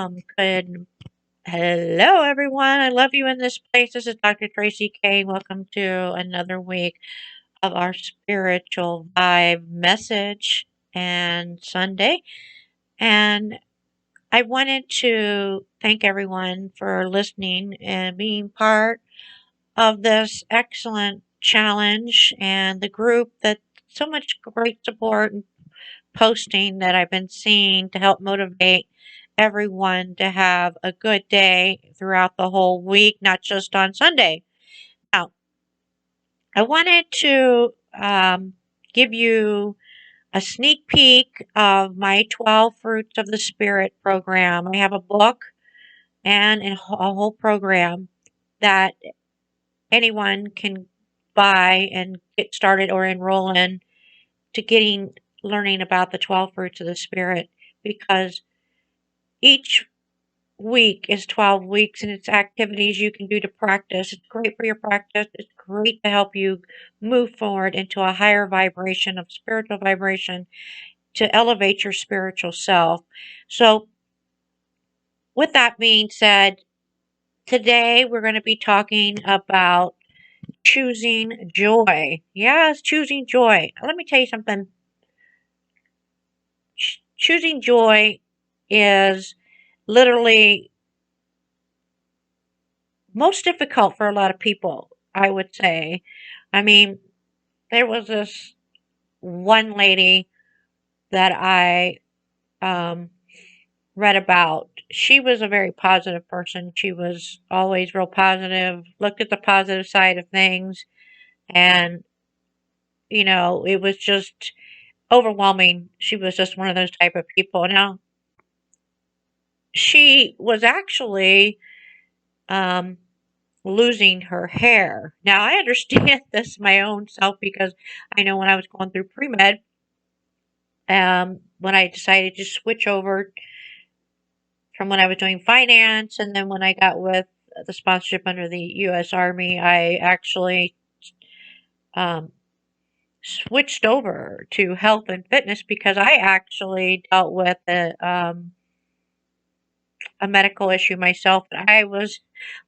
welcome. Hello, everyone. I love you in this place. This is Dr. Traci K. Welcome to another week of our spiritual vibe message and Sunday. And I wanted to thank everyone for listening and being part of this excellent challenge and the group that so much great support and posting that I've been seeing to help motivate everyone to have a good day throughout the whole week, not just on Sunday. Now, I wanted to give you a sneak peek of my 12 Fruits of the Spirit program. I have a book and a whole program that anyone can buy and get started or enroll in to getting learning about the 12 fruits of the Spirit, because each week is 12 weeks and it's activities you can do to practice. It's great for your practice. It's great to help you move forward into a higher vibration of spiritual vibration to elevate your spiritual self. So, with that being said, today we're going to be talking about choosing joy. Yes, choosing joy. Let me tell you something. Choosing joy is literally most difficult for a lot of people, I would say. I mean, there was this one lady that I um, read about. She was a very positive person. She was always real positive, looked at the positive side of things, and, it was just overwhelming. She was just one of those type of people. Now, she was actually um, losing her hair. Now, I understand this my own self because I know when I was going through pre-med, when I decided to switch over from when I was doing finance, and then when I got with the sponsorship under the U.S. Army, I actually um, switched over to health and fitness because I actually dealt with a medical issue myself. I was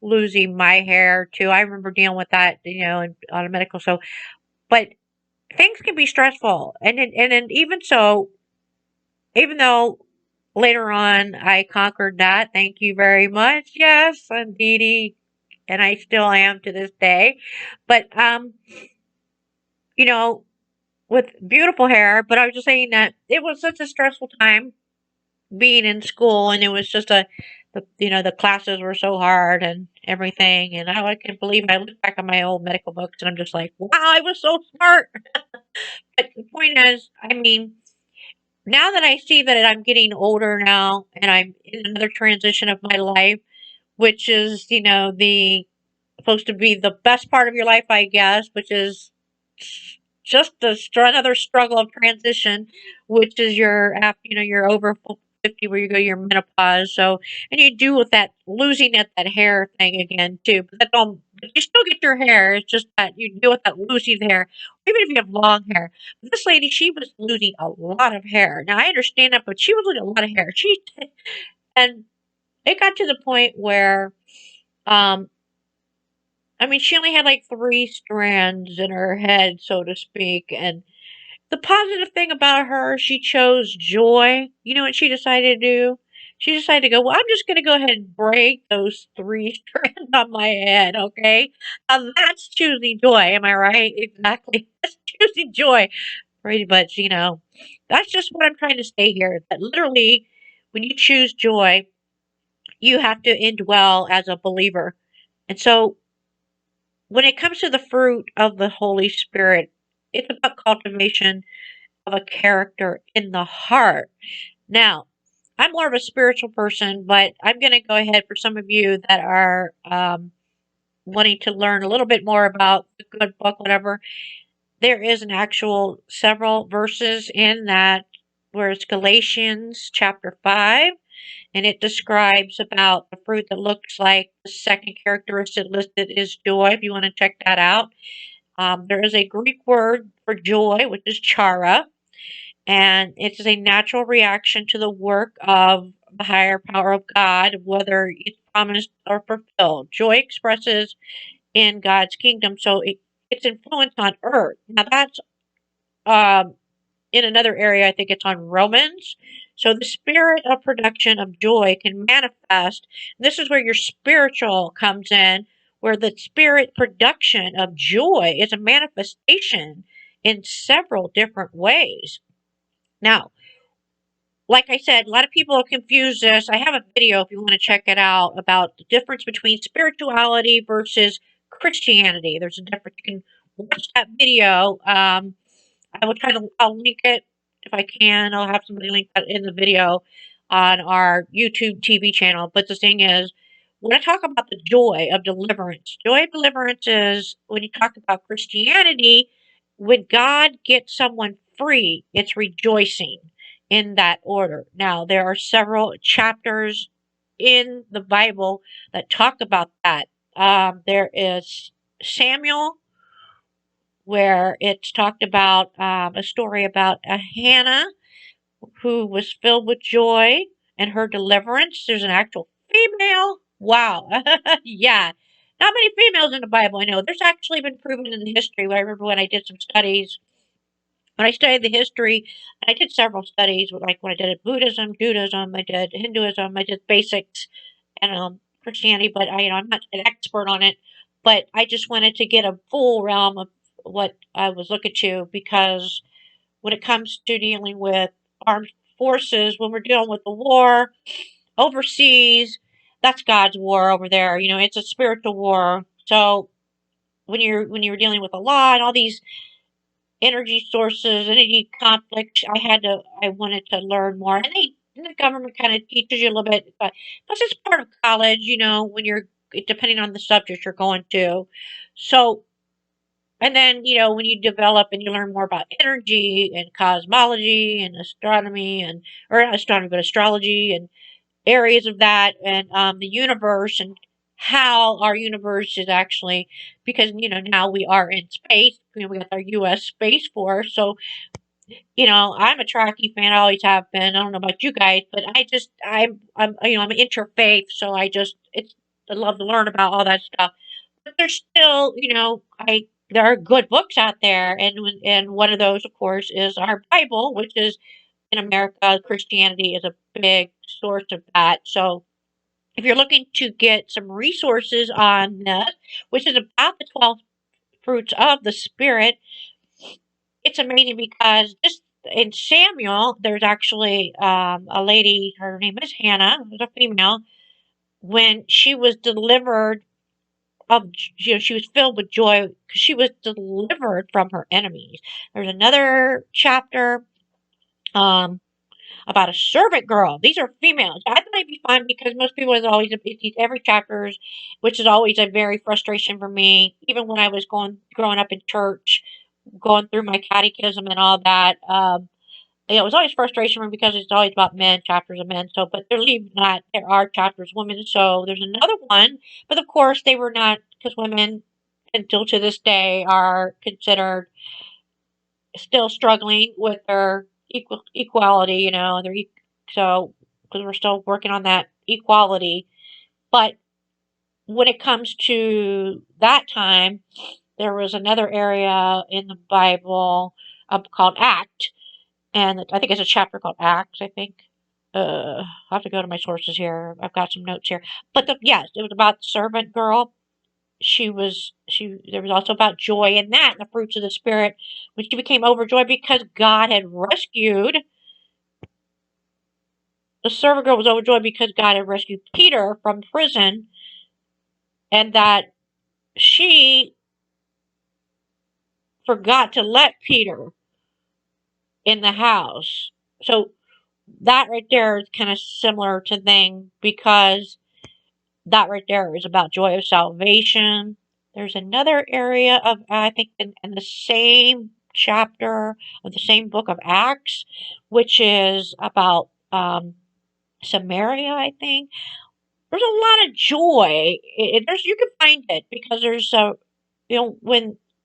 losing my hair too. I remember dealing with that, on a medical. So, but things can be stressful, and even so, even though later on I conquered that, thank you very much. Yes, indeedy, and I still am to this day. But you know, with beautiful hair. But I was just saying that it was such a stressful time being in school, and it was just the classes were so hard and everything. And I can believe I look back on my old medical books, and I'm just like, wow, I was so smart. But the point is, I mean, now that I see that I'm getting older now and I'm in another transition of my life, which is, the supposed to be the best part of your life, I guess, which is just another struggle of transition, which is you're over 50 where you go to your menopause. So, and you do with that losing that hair thing again too. But you still get your hair. It's just that you deal with that losing hair, even if you have long hair. But this lady, she was losing a lot of hair. Now I understand that, but she was losing a lot of hair. And it got to the point where, um, I mean, she only had like three strands in her head, so to speak. And the positive thing about her, she chose joy. You know what she decided to do? She decided to go, well, I'm just going to go ahead and break those three strands on my head, okay? That's choosing joy. Am I right? Exactly. That's choosing joy. Pretty much, that's just what I'm trying to say here. That literally, when you choose joy, you have to indwell as a believer. And so when it comes to the fruit of the Holy Spirit, it's about cultivation of a character in the heart. Now, I'm more of a spiritual person, but I'm going to go ahead for some of you that are wanting to learn a little bit more about the good book, whatever. There is an actual several verses in that where it's Galatians chapter 5, and it describes about the fruit that looks like the second characteristic listed is joy, if you want to check that out. There is a Greek word for joy, which is chara, and it is a natural reaction to the work of the higher power of God, whether it's promised or fulfilled. Joy expresses in God's kingdom, so its influence on earth. Now that's um, in another area, I think it's on Romans. So the spirit of production of joy can manifest. This is where your spiritual comes in, where the spirit production of joy is a manifestation in several different ways. Now, like I said, a lot of people confuse this. I have a video if you want to check it out about the difference between spirituality versus Christianity. There's a difference. You can watch that video. I will try to. I'll link it if I can. I'll have somebody link that in the video on our YouTube TV channel. But the thing is, when I talk about the joy of deliverance is when you talk about Christianity, when God gets someone free, it's rejoicing in that order. Now, there are several chapters in the Bible that talk about that. There is Samuel, where it's talked about a story about a Hannah who was filled with joy and her deliverance. There's an actual female. Wow. Yeah. Not many females in the Bible, I know. There's actually been proven in the history. I remember when I did some studies, when I studied the history, and I did several studies, like when I did Buddhism, Judaism, I did Hinduism, I did basics and Christianity, but I'm not an expert on it. But I just wanted to get a full realm of what I was looking to, because when it comes to dealing with armed forces, when we're dealing with the war overseas, that's God's war over there. It's a spiritual war. So when you're dealing with the law and all these energy sources, energy conflicts, I wanted to learn more. And the government kind of teaches you a little bit, but plus it's part of college, when you're, depending on the subject you're going to. So, and then, when you develop and you learn more about energy and cosmology and astronomy or not astronomy, but astrology and areas of that and the universe and how our universe is actually, because, now we are in space, we got our U.S. Space Force. So, I'm a Traci fan. I always have been. I don't know about you guys, but I'm interfaith. So I love to learn about all that stuff. But there's still, there are good books out there, and one of those, of course, is our Bible, which is in America. Christianity is a big source of that. So if you're looking to get some resources on this, which is about the 12 fruits of the Spirit, it's amazing because just in Samuel, there's actually a lady, her name is Hannah, who's a female, when she was delivered of, she was filled with joy because she was delivered from her enemies. There's another chapter um, about a servant girl. These are females. I thought it'd be fun because most people is always every chapters, which is always a very frustration for me. Even when I was growing up in church, going through my catechism and all that. It was always frustration for me because it's always about men, chapters of men. So, but there are chapters women. So there's another one, but of course they were not, because women until to this day are considered still struggling with their equality. So because we're still working on that equality. But when it comes to that time, there was another area in the Bible called Act, and I think it's a chapter called Acts, I think. I'll have to go to my sources here. I've got some notes here. But yes, it was about the servant girl. There was also about joy in that, the fruits of the Spirit, when she became overjoyed because God had rescued. The servant girl was overjoyed because God had rescued Peter from prison, and that she forgot to let Peter in the house. So that right there is kind of similar to thing, because that right there is about joy of salvation. There's another area of, I think, in the same chapter of the same book of Acts, which is about Samaria, I think. There's a lot of joy. You can find it because there's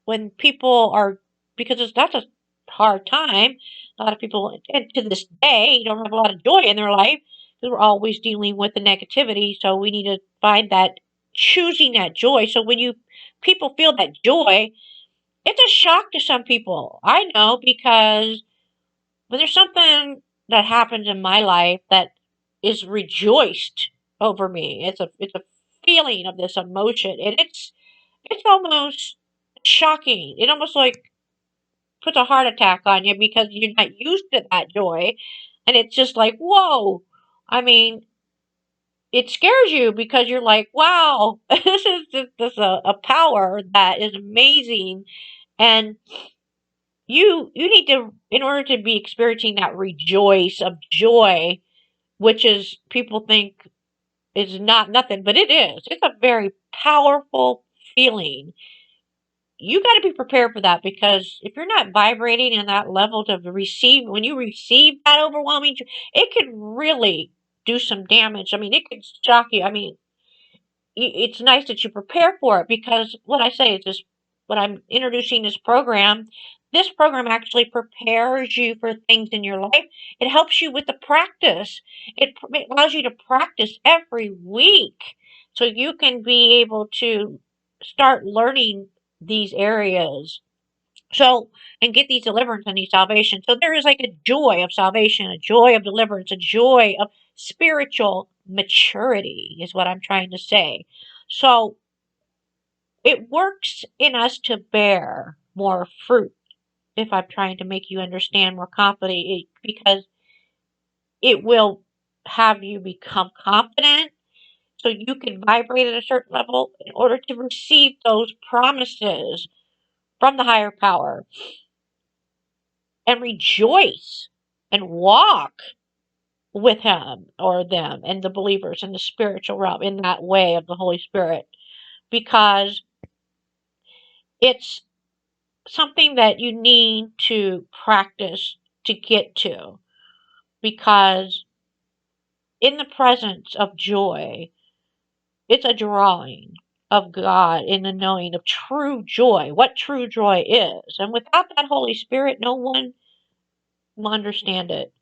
when people are, because that's a hard time. A lot of people, and to this day, don't have a lot of joy in their life because we're always dealing with the negativity. So we need to find that, choosing that joy. So when people feel that joy, it's a shock to some people. I know, because when there's something that happens in my life that is rejoiced over me, it's a feeling of this emotion, and it's almost shocking. It almost like puts a heart attack on you because you're not used to that joy, and it's just like, whoa. I mean, it scares you because you're like, wow, this is just a power that is amazing, and you need to, in order to be experiencing that rejoice of joy, which is, people think is not nothing, but it is. It's a very powerful feeling. You got to be prepared for that, because if you're not vibrating in that level to receive, when you receive that overwhelming, it could really do some damage. I mean, it could shock you. I mean, it's nice that you prepare for it, because what I say is just, when I'm introducing this program actually prepares you for things in your life. It helps you with the practice. It allows you to practice every week, so you can be able to start learning these areas. So, and get these deliverance and these salvation. So there is like a joy of salvation, a joy of deliverance, a joy of spiritual maturity, is what I'm trying to say. So it works in us to bear more fruit, if I'm trying to make you understand more confidently, because it will have you become confident, so you can vibrate at a certain level in order to receive those promises from the higher power, and rejoice and walk with him or them and the believers in the spiritual realm in that way of the Holy Spirit, because it's something that you need to practice to get to, because in the presence of joy, it's a drawing of God, in the knowing of true joy, what true joy is. And without that Holy Spirit, no one will understand it.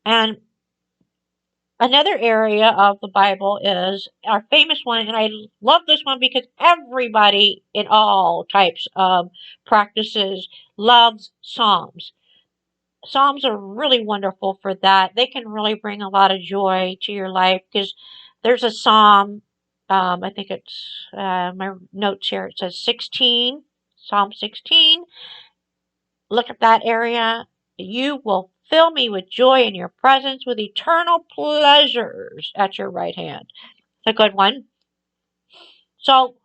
And another area of the Bible is our famous one, and I love this one because everybody in all types of practices loves Psalms. Psalms are really wonderful for that. They can really bring a lot of joy to your life, because there's a Psalm, I think it's my notes here, it says 16, Psalm 16. Look at that area. You will fill me with joy in your presence, with eternal pleasures at your right hand. It's a good one. So,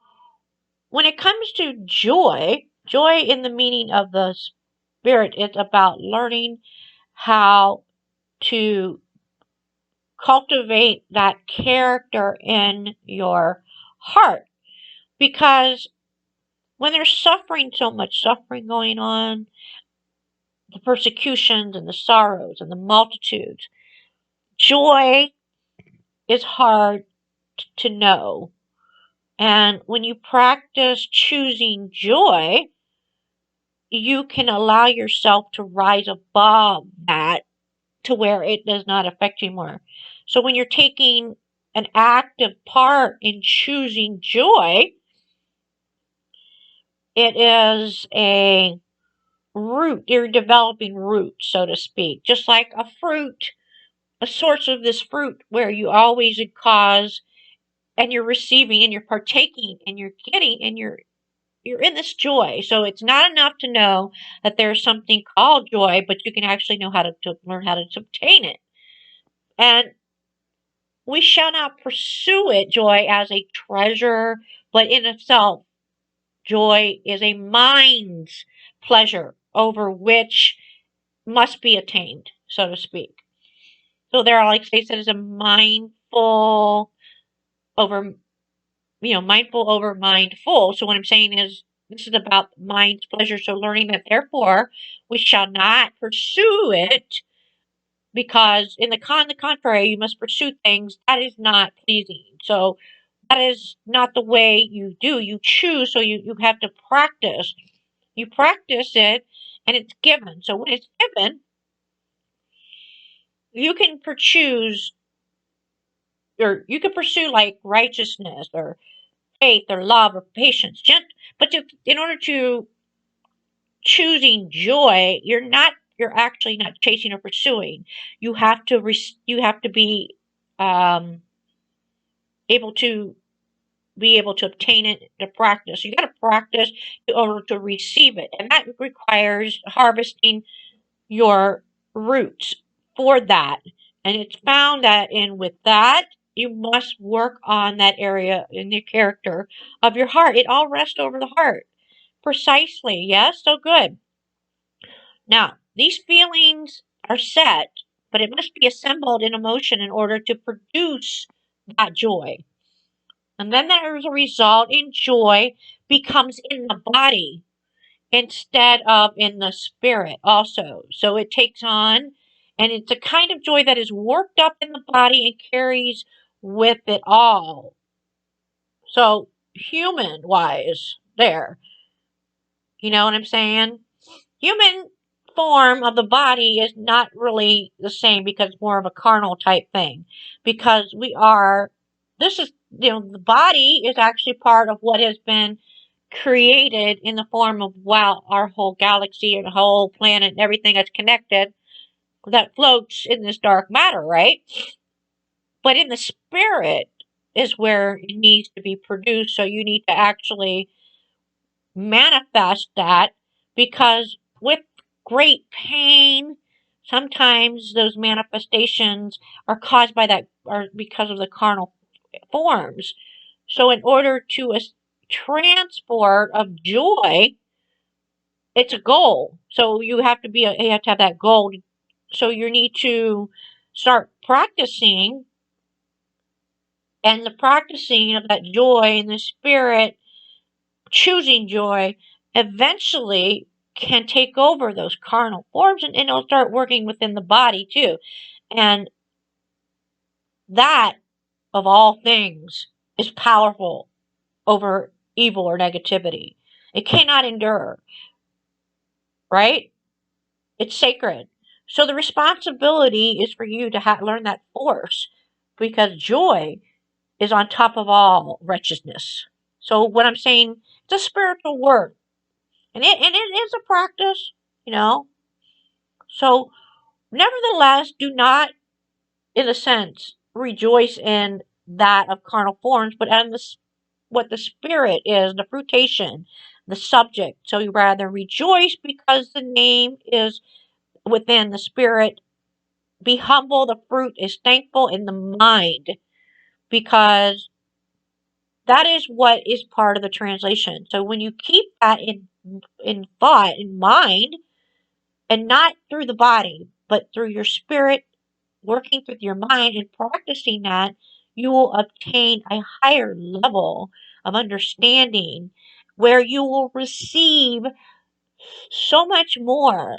when it comes to joy in the meaning of the Spirit, it's about learning how to cultivate that character in your heart. Because when there's suffering, so much suffering going on, the persecutions and the sorrows and the multitudes, joy is hard to know. And when you practice choosing joy, you can allow yourself to rise above that, to where it does not affect you more. So when you're taking an active part in choosing joy, it is a root. You're developing roots, so to speak. Just like a fruit, a source of this fruit where you always cause, and you're receiving and you're partaking and you're getting and you're in this joy. So it's not enough to know that there's something called joy, but you can actually know how to learn how to obtain it. And we shall not pursue it, joy, as a treasure, but in itself, joy is a mind's pleasure over which must be attained, so to speak. So there are, like they said, is a mindful over, mindful over mindful. So what I'm saying is, this is about mind's pleasure. So learning that, therefore, we shall not pursue it, because the contrary, you must pursue things that is not pleasing. So that is not the way you do. You choose, so you have to practice. You practice it, and it's given. So when it's given, you can choose or you could pursue like righteousness or faith or love or patience. But in order to choosing joy, you're actually not chasing or pursuing. You have to be um, able to obtain it to practice. You got to practice in order to receive it, and that requires harvesting your roots for that. And it's found that with that, you must work on that area in the character of your heart. It all rests over the heart. Precisely. Yes. So good. Now, these feelings are set, but it must be assembled in emotion in order to produce that joy. And then there is a result in joy becomes in the body instead of in the spirit also. So it takes on, and it's a kind of joy that is worked up in the body and carries with it all. So human wise, there. You know what I'm saying? Human form of the body is not really the same because it's more of a carnal type thing. Because this is, the body is actually part of what has been created in the form of, wow, our whole galaxy and the whole planet and everything that's connected that floats in this dark matter, right? But in the spirit is where it needs to be produced. So you need to actually manifest that, because with great pain, sometimes those manifestations are caused by that, or because of the carnal forms. So in order to transport of joy, it's a goal. So you have to have that goal. So you need to start practicing, and the practicing of that joy in the spirit, choosing joy, eventually can take over those carnal forms, and it'll start working within the body too. And that, of all things, is powerful over evil or negativity. It cannot endure, right? It's sacred. So the responsibility is for you to learn that force, because joy is on top of all wretchedness. So what I'm saying, it's a spiritual work, and it is a practice, you know. So nevertheless, do not, in a sense, rejoice in that of carnal forms, but in what the spirit is, the fruitation, the subject. So you rather rejoice because the name is within the spirit. Be humble, the fruit is thankful in the mind, because that is what is part of the translation. So when you keep that in thought, in mind, and not through the body, but through your spirit, working with your mind and practicing that, you will obtain a higher level of understanding where you will receive so much more,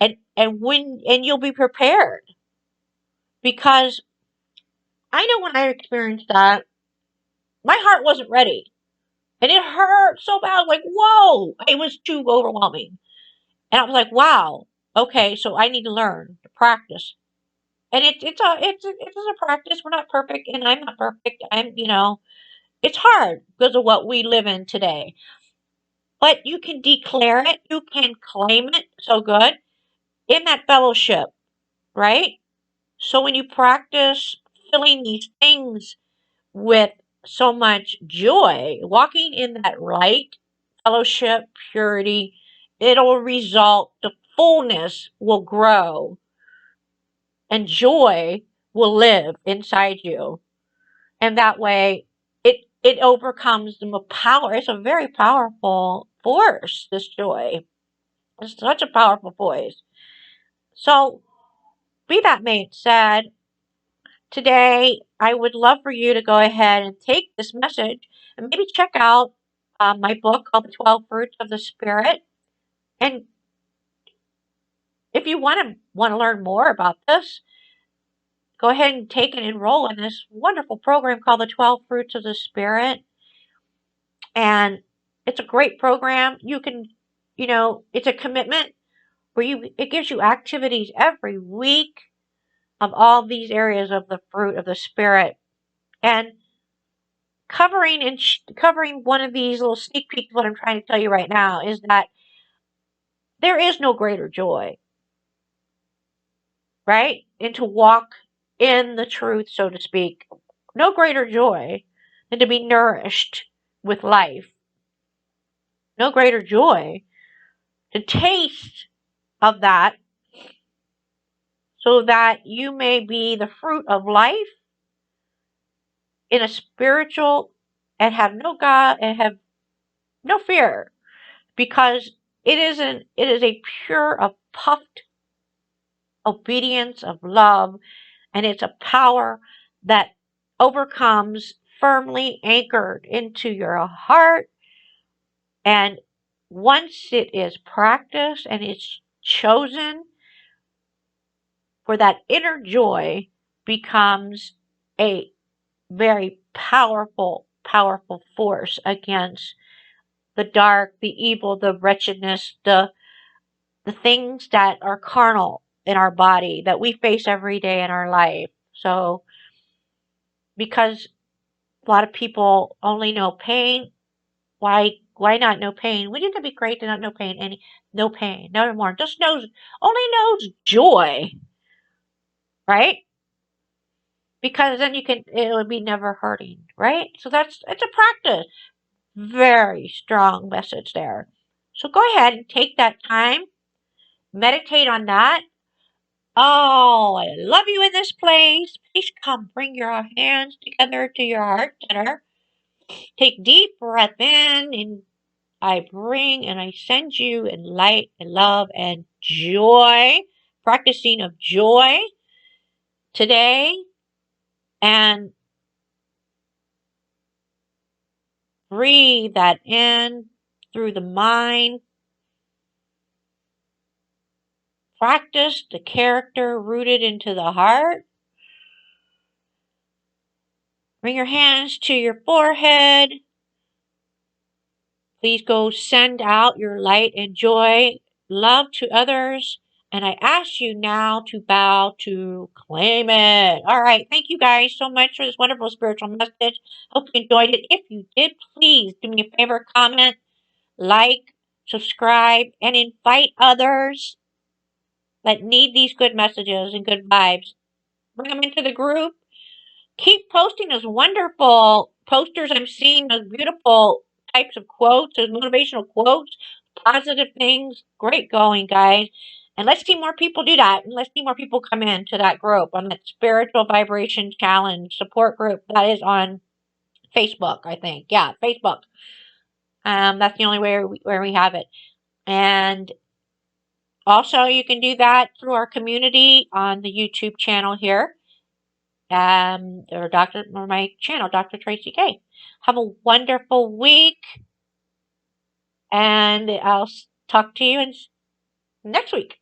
and you'll be prepared, because I know when I experienced that, my heart wasn't ready. And it hurt so bad. I was like, whoa, it was too overwhelming. And I was like, wow, okay, so I need to learn to practice. And it's a practice. We're not perfect, and I'm not perfect. It's hard because of what we live in today. But you can declare it, you can claim it, so good, in that fellowship, right? So when you practice filling these things with so much joy, walking in that light, fellowship, purity, it'll result, the fullness will grow, and joy will live inside you. And that way, it overcomes the power. It's a very powerful force, this joy. It's such a powerful voice. So, be that may it said, today I would love for you to go ahead and take this message and maybe check out my book called The 12 Fruits of the Spirit. And if you want to learn more about this, go ahead and take and enroll in this wonderful program called The 12 Fruits of the Spirit. And it's a great program. You can, it's a commitment where it gives you activities every week of all these areas of the fruit of the Spirit. And covering one of these little sneak peeks of what I'm trying to tell you right now is that there is no greater joy, right? And to walk in the truth, so to speak. No greater joy than to be nourished with life. No greater joy to taste of that so that you may be the fruit of life in a spiritual and have no God and have no fear, because it is a pure of puffed obedience of love, and it's a power that overcomes, firmly anchored into your heart. And once it is practiced and it's chosen, for that inner joy becomes a very powerful, powerful force against the dark, the evil, the wretchedness, the things that are carnal in our body that we face every day in our life. So, because a lot of people only know pain, why not know pain? Wouldn't it be great to not know pain? No pain, no more. Just only knows joy, right? Because then it would be never hurting, right? So it's a practice. Very strong message there. So go ahead and take that time, meditate on that. Oh, I love you in this place. Please come bring your hands together to your heart center. Take deep breath in, and I bring and I send you in light and love and joy, practicing of joy today, and breathe that in through the mind. Practice the character rooted into the heart. Bring your hands to your forehead. Please go send out your light and joy, love to others. And I ask you now to bow to claim it. All right. Thank you guys so much for this wonderful spiritual message. Hope you enjoyed it. If you did, please do me a favor, comment, like, subscribe, and invite others that need these good messages and good vibes. Bring them into the group. Keep posting those wonderful posters I'm seeing, those beautiful types of quotes, those motivational quotes, positive things. Great going, guys. And let's see more people do that. And let's see more people come in to that group, on that Spiritual Vibration Challenge support group that is on Facebook, I think. Yeah, Facebook. That's the only way where we have it. And also, you can do that through our community on the YouTube channel here. Or my channel, Dr. Traci K. Have a wonderful week, and I'll talk to you next week.